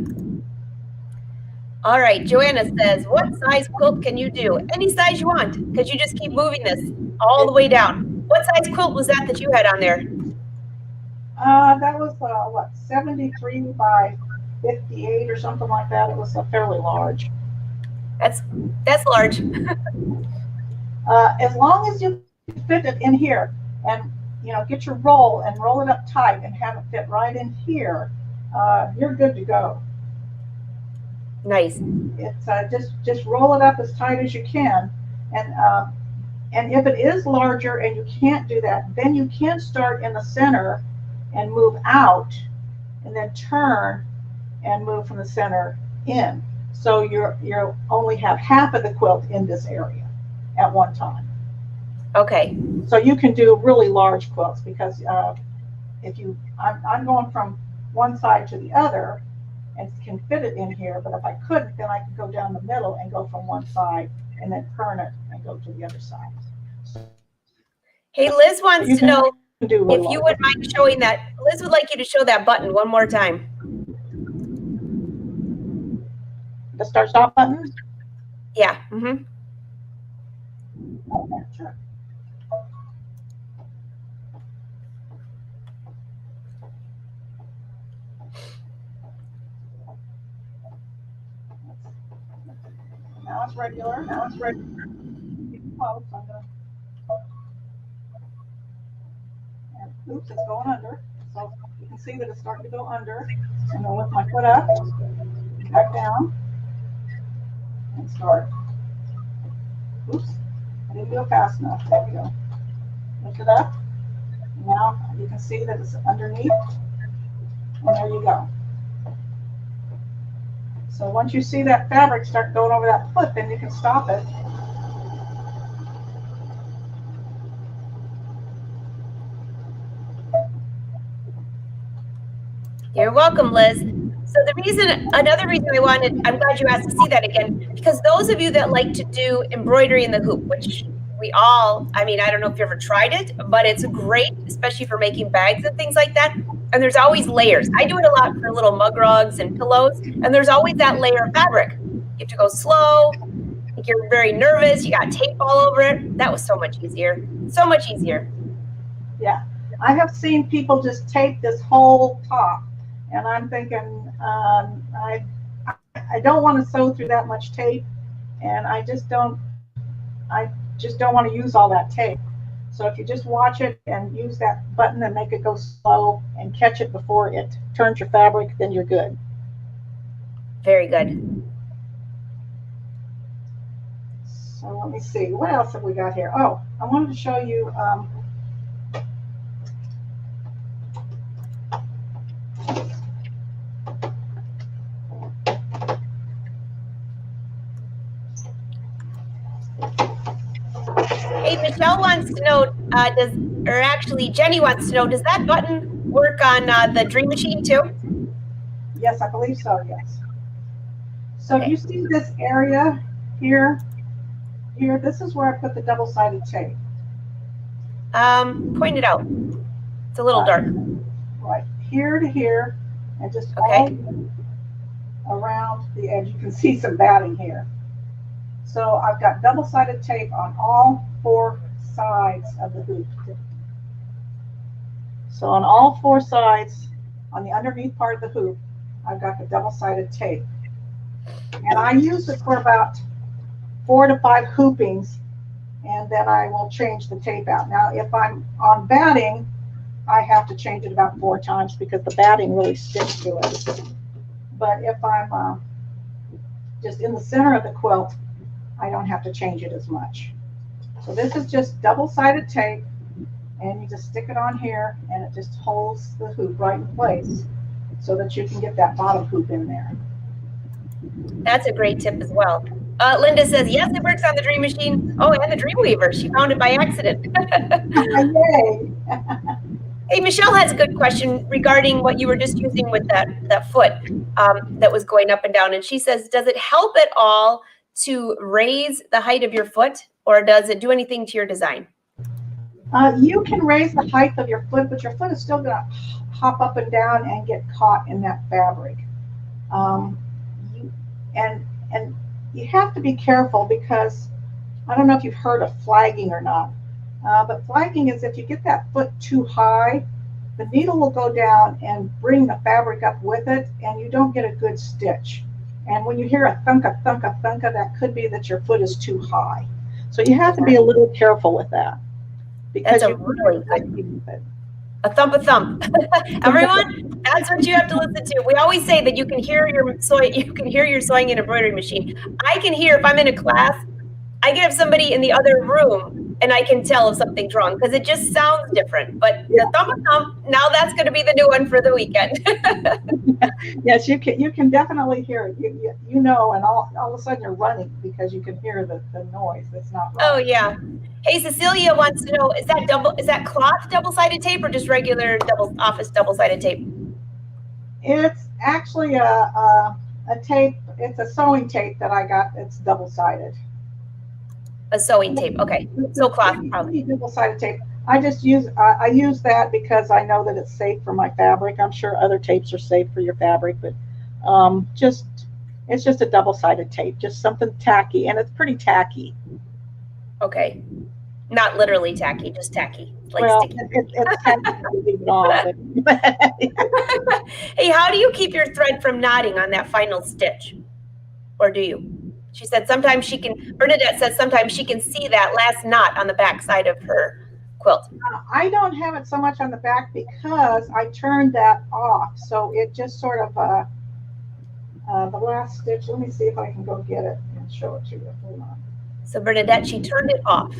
All right, Joanna says, what size quilt can you do? Any size you want, because you just keep moving this all the way down. What size quilt was that you had on there? That was, what, 73 by 58 or something like that. It was fairly large. That's large. As long as you fit it in here and, you know, get your roll and roll it up tight and have it fit right in here, you're good to go. Nice. It's just roll it up as tight as you can, and if it is larger and you can't do that, then you can start in the center and move out, and then turn and move from the center in. So you're only have half of the quilt in this area at one time. Okay. So you can do really large quilts, because I'm going from one side to the other and can fit it in here, but if I couldn't, then I could go down the middle and go from one side and then turn it and go to the other side. Hey, Liz wants to know if you wouldn't mind showing that. Liz would like you to show that button one more time. The start stop button? Yeah. Mm-hmm. Okay, sure. Now it's regular. Now it's regular. Close. I'm gonna. And oops, it's going under. So you can see that it's starting to go under. I'm gonna lift my foot up, back down, and start. Oops, I didn't do it fast enough. There we go. Lift it up. Now you can see that it's underneath, and there you go. So once you see that fabric start going over that foot, then you can stop it. You're welcome, Liz. So another reason I'm glad you asked to see that again, because those of you that like to do embroidery in the hoop, which we all, I mean, I don't know if you ever tried it, but it's great, especially for making bags and things like that. And there's always layers. I do it a lot for little mug rugs and pillows, and there's always that layer of fabric. You have to go slow. If you're very nervous, you got tape all over it. That was so much easier. So much easier. Yeah. I have seen people just tape this whole top, and I'm thinking, I don't want to sew through that much tape, and I just don't want to use all that tape. So if you just watch it and use that button and make it go slow and catch it before it turns your fabric, then you're good. Very good. So let me see, what else have we got here? Oh, I wanted to show you, Hey, Michelle wants to know, Jenny wants to know, does that button work on the Dream Machine too? yes, I believe so, yes. So Okay. you see this area here, this is where I put the double-sided tape. Point it out. It's a little dark. Right here to here, and just Okay. all around the edge. You can see some batting here. So I've got double-sided tape on all 4 sides of the hoop. So on all 4 sides, on the underneath part of the hoop, I've got the double-sided tape. And I use it for about 4 to 5 hoopings, and then I will change the tape out. Now, if I'm on batting, I have to change it about 4 times because the batting really sticks to it. But if I'm just in the center of the quilt, I don't have to change it as much. So this is just double-sided tape, and you just stick it on here, and it just holds the hoop right in place so that you can get that bottom hoop in there. That's a great tip as well. Linda says, yes, it works on the Dream Machine. Oh, and the Dreamweaver. She found it by accident. Yay! Hey, Michelle has a good question regarding what you were just using with that foot that was going up and down. And she says, does it help at all to raise the height of your foot, or does it do anything to your design? You can raise the height of your foot, but your foot is still going to hop up and down and get caught in that fabric. And you have to be careful because I don't know if you've heard of flagging or not, but flagging is if you get that foot too high, the needle will go down and bring the fabric up with it, and you don't get a good stitch. And when you hear a thunka, thunka, thunka, that could be that your foot is too high. So you have to be a little careful with that. Because that's a really good. A thump, a thump. Everyone, that's what you have to listen to. We always say that you can hear your sewing and embroidery machine. I can hear if I'm in a class, I can have somebody in the other room and I can tell if something's wrong because it just sounds different. But the thump, a thump, now that's going to be the new one for the weekend. Yes, you can definitely hear it. You know, and all of a sudden you're running because you can hear the noise that's not right. Oh yeah. Hey, Cecilia wants to know, is that cloth double-sided tape or just regular office double-sided tape? It's actually a tape. It's a sewing tape that I got. It's double-sided. A sewing tape, okay. So cloth probably. Double-sided tape. I use that because I know that it's safe for my fabric. I'm sure other tapes are safe for your fabric, but it's just a double-sided tape, just something tacky, and it's pretty tacky. Okay. Not literally tacky, just tacky. Like well, sticky. it's tacky to leave it on. But hey, how do you keep your thread from knotting on that final stitch? Or do you? She said sometimes Bernadette says sometimes she can see that last knot on the back side of her quilt. I don't have it so much on the back because I turned that off. So it just sort of, the last stitch, let me see if I can go get it and show it to you. Hold on. So Bernadette, she turned it off.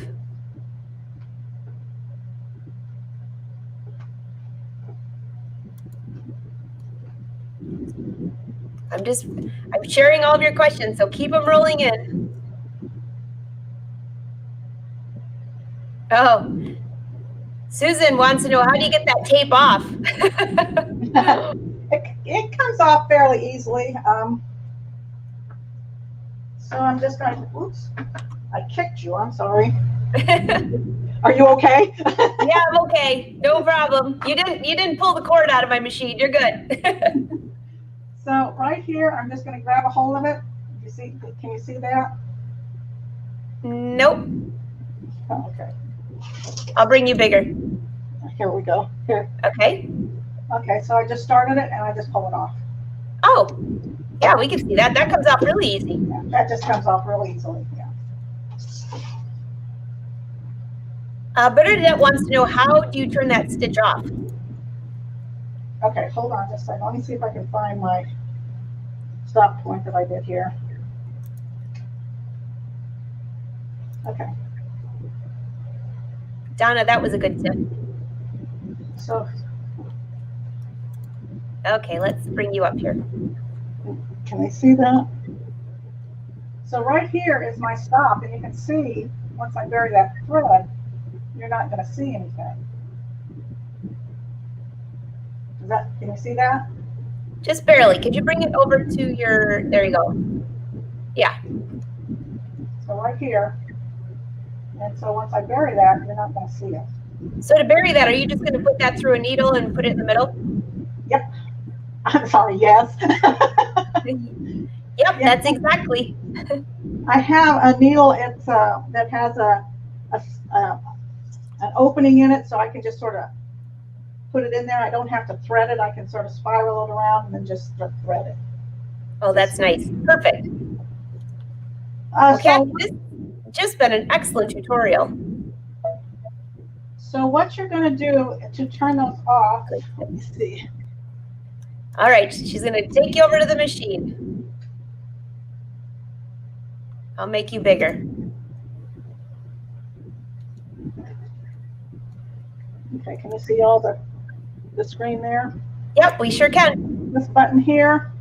I'm sharing all of your questions, so keep them rolling in. Oh, Susan wants to know, how do you get that tape off? It comes off fairly easily. So I'm just going to, oops, I kicked you, I'm sorry. Are you okay? Yeah, I'm okay, no problem. You didn't pull the cord out of my machine, you're good. So right here, I'm just going to grab a hold of it. Can you see that? Nope. Oh, okay. I'll bring you bigger. Here we go. Here. Okay. Okay, so I just started it and I just pull it off. Oh, yeah, we can see that. That comes off really easy. Yeah, that just comes off really easily. Yeah. Bernadette wants to know, how do you turn that stitch off? Okay, hold on just a second. Let me see if I can find my stop point that I did here. Okay. Donna, that was a good tip. So, okay, let's bring you up here. can they see that? So right here is my stop, and you can see once I bury that thread, you're not going to see anything. Can you see that? Just barely. Could you bring it over to your, there you go. Yeah. So right here, and so once I bury that, you're not going to see it. So to bury that, are you just going to put that through a needle and put it in the middle? Yep. I'm sorry, yes. Yep, that's exactly. I have a needle that has an opening in it, so I can just sort of put it in there. I don't have to thread it. I can sort of spiral it around and then just thread it. Oh, that's nice. Perfect. Okay, so this has just been an excellent tutorial. So what you're going to do to turn those off, let me see. All right, she's going to take you over to the machine. I'll make you bigger. Okay, can you see all the screen there? Yep, we sure can. This button here,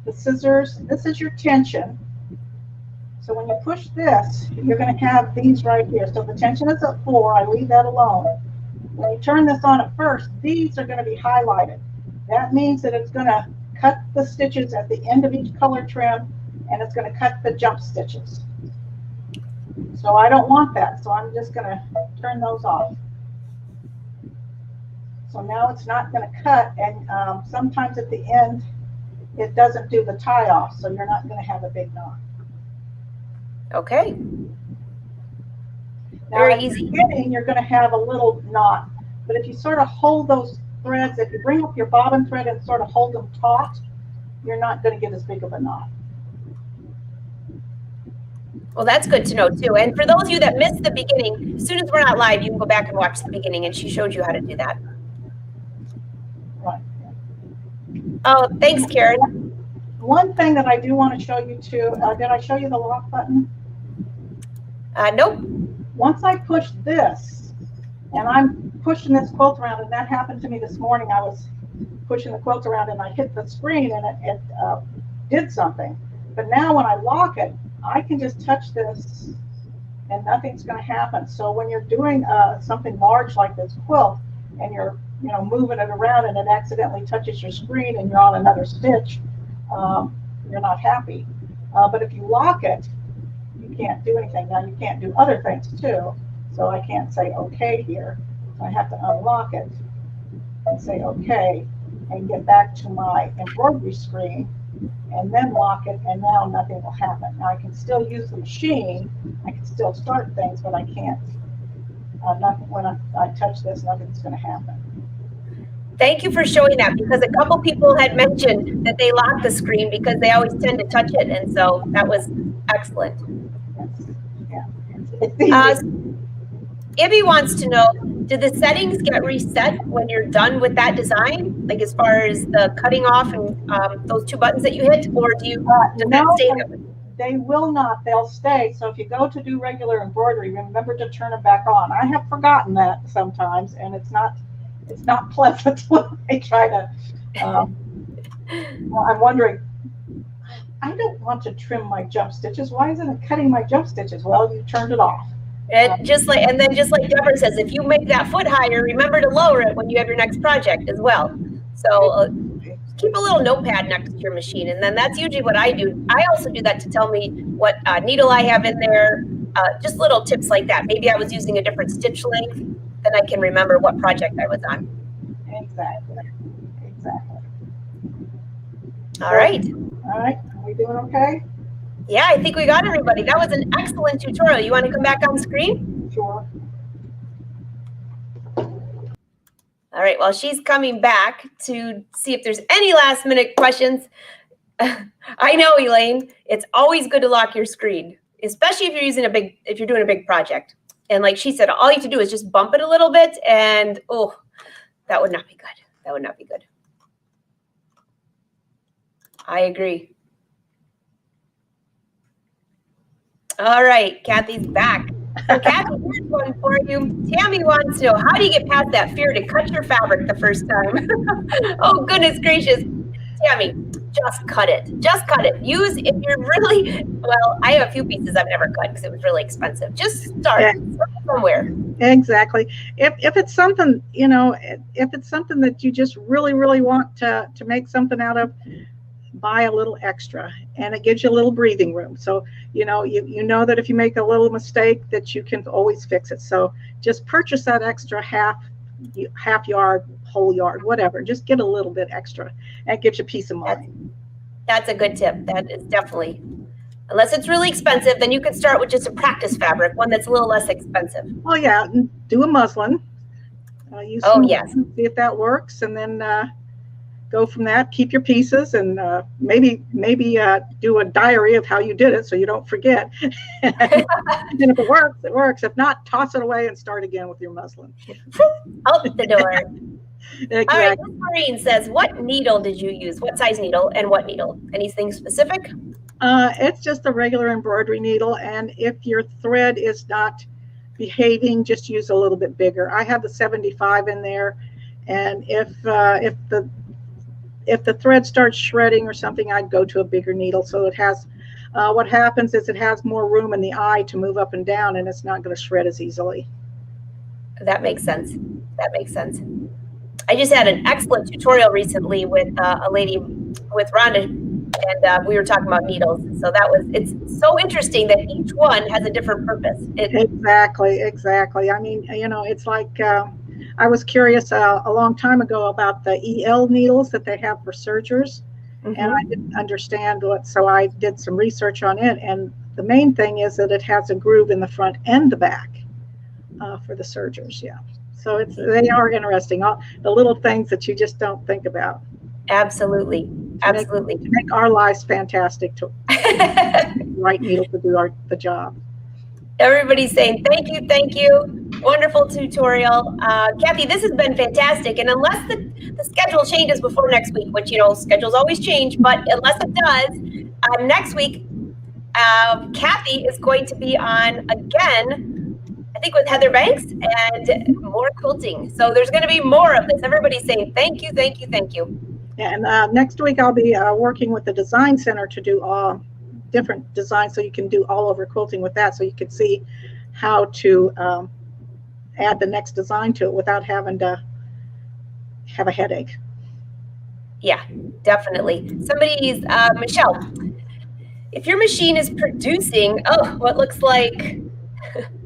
the scissors, this is your tension. So when you push this, you're going to have these right here. So the tension is at 4. I leave that alone. When you turn this on at first, these are going to be highlighted. That means that it's going to cut the stitches at the end of each color trim, and it's going to cut the jump stitches. So I don't want that, so I'm just going to turn those off. So now it's not going to cut, and sometimes at the end, it doesn't do the tie off, so you're not going to have a big knot. Okay. Now, very at easy. the beginning, you're going to have a little knot, but if you sort of hold those threads, if you bring up your bobbin thread and sort of hold them taut, you're not going to get as big of a knot. Well, that's good to know too. And for those of you that missed the beginning, as soon as we're not live, you can go back and watch the beginning, and she showed you how to do that. Right. Oh, thanks, Karen. One thing that I do want to show you too, did I show you the lock button? Nope. Once I push this, and I'm pushing this quilt around, and that happened to me this morning. I was pushing the quilt around and I hit the screen and it did something. But now when I lock it, I can just touch this and nothing's going to happen. So when you're doing something large like this quilt and you're moving it around and it accidentally touches your screen and you're on another stitch, you're not happy. But if you lock it, you can't do anything. Now you can't do other things too. So I can't say okay here. So I have to unlock it and say okay and get back to my embroidery screen and then lock it, and now nothing will happen. Now I can still use the machine, I can still start things, but I can't, nothing, when I touch this, nothing's going to happen. Thank you for showing that, because a couple people had mentioned that they lock the screen because they always tend to touch it, and so that was excellent. Yeah. Ibby wants to know, do the settings get reset when you're done with that design? Like as far as the cutting off and those 2 buttons that you hit, or does that stay that way? They will not, they'll stay. So if you go to do regular embroidery, remember to turn them back on. I have forgotten that sometimes, and it's not pleasant when I try to, well, I'm wondering, I don't want to trim my jump stitches. Why isn't it cutting my jump stitches? Well, you turned it off. And just like Deborah says, if you make that foot higher, remember to lower it when you have your next project as well. So keep a little notepad next to your machine, and then that's usually what I do. I also do that to tell me what needle I have in there, just little tips like that. Maybe I was using a different stitch length, then I can remember what project I was on. Exactly. All right. All right, are we doing okay? Yeah, I think we got everybody. That was an excellent tutorial. You want to come back on screen? Sure. All right, well, she's coming back to see if there's any last minute questions. I know, Elaine, it's always good to lock your screen, especially if you're using if you're doing a big project. And like she said, all you have to do is just bump it a little bit, and oh, that would not be good. That would not be good. I agree. All right, Kathy's back. So Kathy, here's one for you. Tammy wants to know, how do you get past that fear to cut your fabric the first time? Oh, goodness gracious. Tammy, just cut it. Just cut it. Use, if you're really, well, I have a few pieces I've never cut because it was really expensive. Just start somewhere. Exactly. If it's something, you know, if it's something that you just really, really want to make something out of, buy a little extra, and it gives you a little breathing room. So, you know that if you make a little mistake that you can always fix it. So just purchase that extra half yard, whole yard, whatever. Just get a little bit extra. That gives you peace of mind. That's a good tip. That is definitely, unless it's really expensive, then you can start with just a practice fabric, one that's a little less expensive. Oh yeah, do a muslin. Use yes. See if that works, and then go from that. Keep your pieces, and maybe do a diary of how you did it so you don't forget. And if it works, it works. If not, toss it away and start again with your muslin. Out the door. Exactly. All right, Maureen says, what needle did you use? What size needle and what needle? Anything specific? It's just a regular embroidery needle, and if your thread is not behaving, just use a little bit bigger. I have the 75 in there, and if the thread starts shredding or something, I'd go to a bigger needle. So it has, what happens is it has more room in the eye to move up and down, and it's not going to shred as easily. That makes sense. That makes sense. I just had an excellent tutorial recently with a lady, with Rhonda, and we were talking about needles. So it's so interesting that each one has a different purpose. Exactly. I mean, you know, it's like, I was curious a long time ago about the EL needles that they have for sergers, and I didn't understand so I did some research on it, and the main thing is that it has a groove in the front and the back for the sergers. Yeah. So they are interesting, all the little things that you just don't think about. Absolutely. Absolutely. To make our lives fantastic, to right needle to do the job. Everybody's saying thank you. Wonderful tutorial. Cathy, this has been fantastic. And unless the schedule changes before next week, which, you know, schedules always change, but unless it does, next week, Cathy is going to be on again, I think with Heather Banks, and more quilting. So there's going to be more of this. Everybody's saying thank you. Yeah, and next week I'll be working with the Design Center to do different designs, so you can do all over quilting with that, so you can see how to add the next design to it without having to have a headache. Yeah, definitely. Somebody's, Michelle, if your machine is producing, what looks like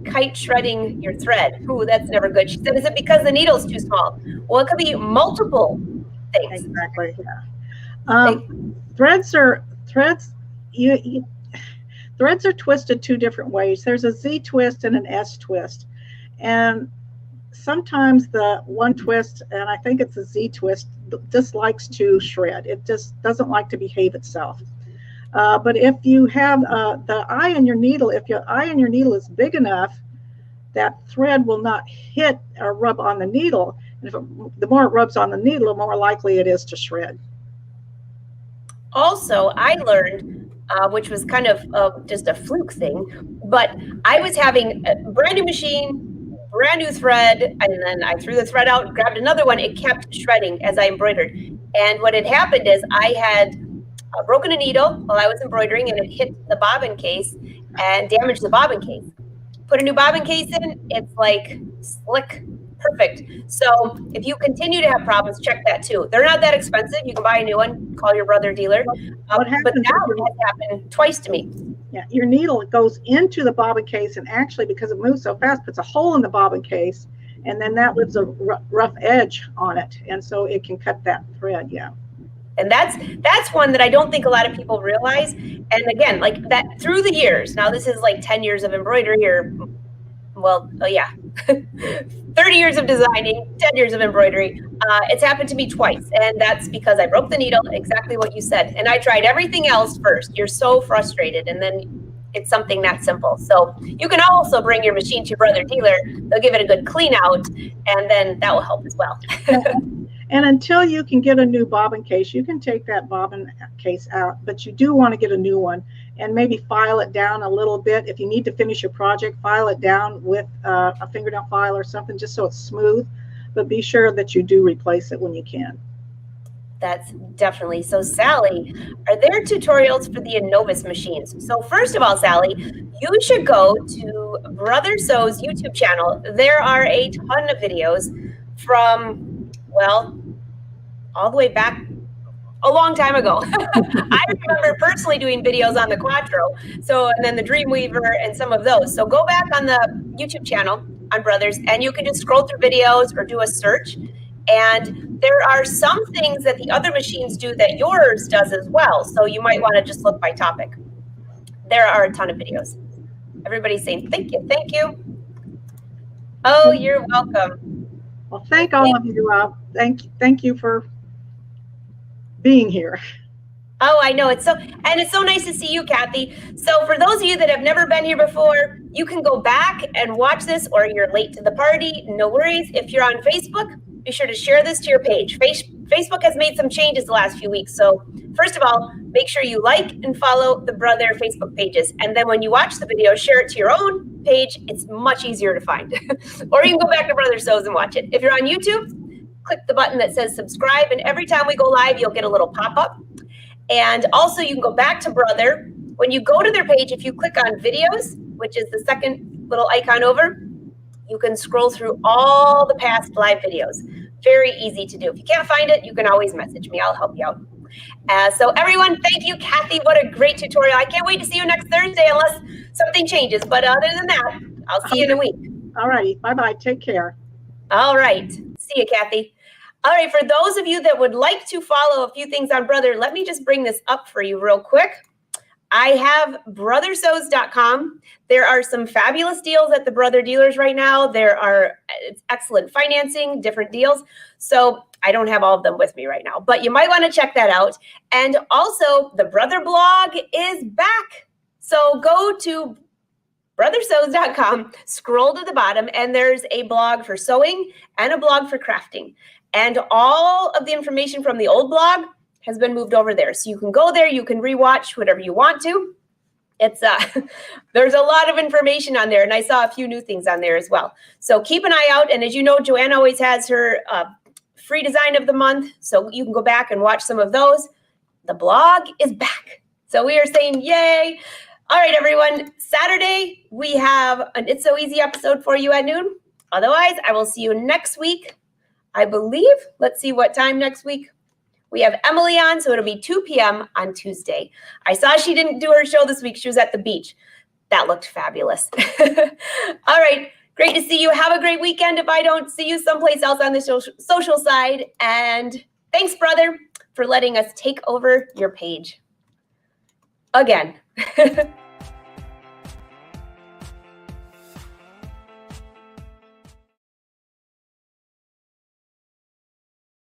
kite shredding your thread. Ooh, that's never good. She said, is it because the needle's too small? Well, it could be multiple things. Exactly. Yeah. Threads are twisted two different ways. There's a Z twist and an S twist, and sometimes the one twist, and I think it's a Z twist, just likes to shred. It just doesn't like to behave itself. But if you have the eye in your needle, if your eye in your needle is big enough, that thread will not hit or rub on the needle. And the more it rubs on the needle, the more likely it is to shred. Also, I learned, which was kind of just a fluke thing, but I was having a brand new machine, brand new thread, and then I threw the thread out and grabbed another one. It kept shredding as I embroidered. And what had happened is I had broken a needle while I was embroidering, and it hit the bobbin case and damaged the bobbin case. Put a new bobbin case in, it's like slick, perfect. So if you continue to have problems, check that too. They're not that expensive. You can buy a new one, call your brother dealer. But now it has happened twice to me. Yeah, your needle goes into the bobbin case, and actually, because it moves so fast, puts a hole in the bobbin case, and then that leaves a rough edge on it, and so it can cut that thread. Yeah. And that's one that I don't think a lot of people realize. And again, like that through the years, now this is like 10 years of embroidery, or, well, 30 years of designing, 10 years of embroidery. It's happened to me twice. And that's because I broke the needle, exactly what you said. And I tried everything else first. You're so frustrated. And then It's something that simple. So you can also bring your machine to your brother dealer. They'll give it a good clean out, and then that will help as well. And until you can get a new bobbin case, you can take that bobbin case out, but you do want to get a new one and maybe file it down a little bit. If you need to finish your project, file it down with a fingernail file or something just so it's smooth, but be sure that you do replace it when you can. That's definitely. So Sally, are there tutorials for the Innovus machines? So first of all, Sally, you should go to Brother Sew's YouTube channel. There are a ton of videos from, well, all the way back a long time ago. I remember personally doing videos on the Quattro, and then the Dreamweaver and some of those. So go back on the YouTube channel on Brothers, and you can just scroll through videos or do a search. And there are some things that the other machines do that yours does as well. So you might want to just look by topic. There are a ton of videos. Everybody's saying thank you, thank you. Oh, you're welcome. Well, thank all of you. Thank you for being here. Oh, I know. It's so nice to see you, Cathy. So for those of you that have never been here before, you can go back and watch this, or you're late to the party. No worries. If you're on Facebook, be sure to share this to your page. Facebook has made some changes the last few weeks. So first of all, make sure you like and follow the Brother Facebook pages. And then when you watch the video, share it to your own page. It's much easier to find. Or you can go back to Brother Sews and watch it. If you're on YouTube, click the button that says subscribe. And every time we go live, you'll get a little pop-up. And also you can go back to Brother. When you go to their page, if you click on videos, which is the second little icon over, you can scroll through all the past live videos. Very easy to do. If you can't find it, you can always message me. I'll help you out. So everyone, thank you, Cathy. What a great tutorial. I can't wait to see you next Thursday unless something changes. But other than that, I'll see you in a week. All righty. Bye-bye. Take care. All right. See you, Cathy. All right. For those of you that would like to follow a few things on Brother, let me just bring this up for you real quick. I have brothersews.com. There are some fabulous deals at the Brother dealers right now. There are excellent financing, different deals. So I don't have all of them with me right now, but you might want to check that out. And also the Brother blog is back. So go to brothersews.com, scroll to the bottom, and there's a blog for sewing and a blog for crafting. And all of the information from the old blog has been moved over there. So you can go there, you can rewatch whatever you want to. It's there's a lot of information on there, and I saw a few new things on there as well. So keep an eye out, and as you know, Joanne always has her free design of the month, so you can go back and watch some of those. The blog is back. So we are saying yay. All right, everyone, Saturday we have an It's So Easy episode for you at noon. Otherwise, I will see you next week. I believe, let's see what time next week. We have Emily on, so it'll be 2 p.m. on Tuesday. I saw she didn't do her show this week. She was at the beach. That looked fabulous. All right. Great to see you. Have a great weekend if I don't see you someplace else on the social side. And thanks, Brother, for letting us take over your page again.